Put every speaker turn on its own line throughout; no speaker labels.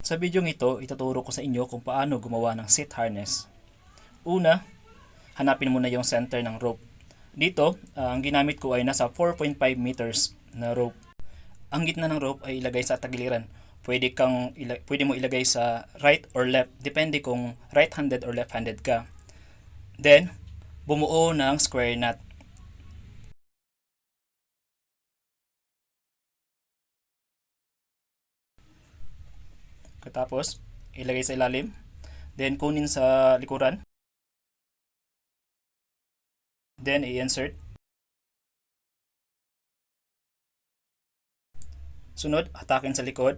Sa video ito, ituturo ko sa inyo kung paano gumawa ng seat harness. Una, hanapin muna yung center ng rope. Dito, ang ginamit ko ay nasa 4.5 meters na rope. Ang gitna ng rope ay ilagay sa tagiliran. Pwede mo ilagay sa right or left, depende kung right-handed or left-handed ka. Then, bumuo ng square knot. Katapos, ilagay sa ilalim. Then, kunin sa likuran. Then, i-insert. Sunod, hatakin sa likod.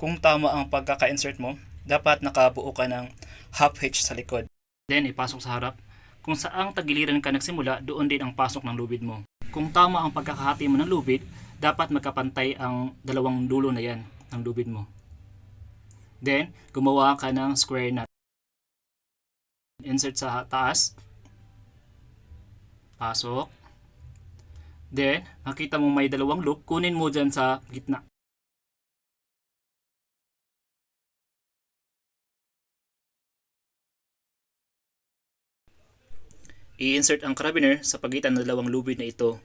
Kung tama ang pagkaka-insert mo, dapat nakabuo ka ng half hitch sa likod. Then, ipasok sa harap. Kung saang tagiliran ka nagsimula, doon din ang pasok ng lubid mo. Kung tama ang pagkakahati mo ng lubid, dapat magkapantay ang dalawang dulo na yan ng lubid mo. Then, gumawa ka ng square knot. Insert sa taas. Pasok. Then, nakita mo may dalawang loop, kunin mo dyan sa gitna. I-insert ang carabiner sa pagitan ng dalawang lubid na ito.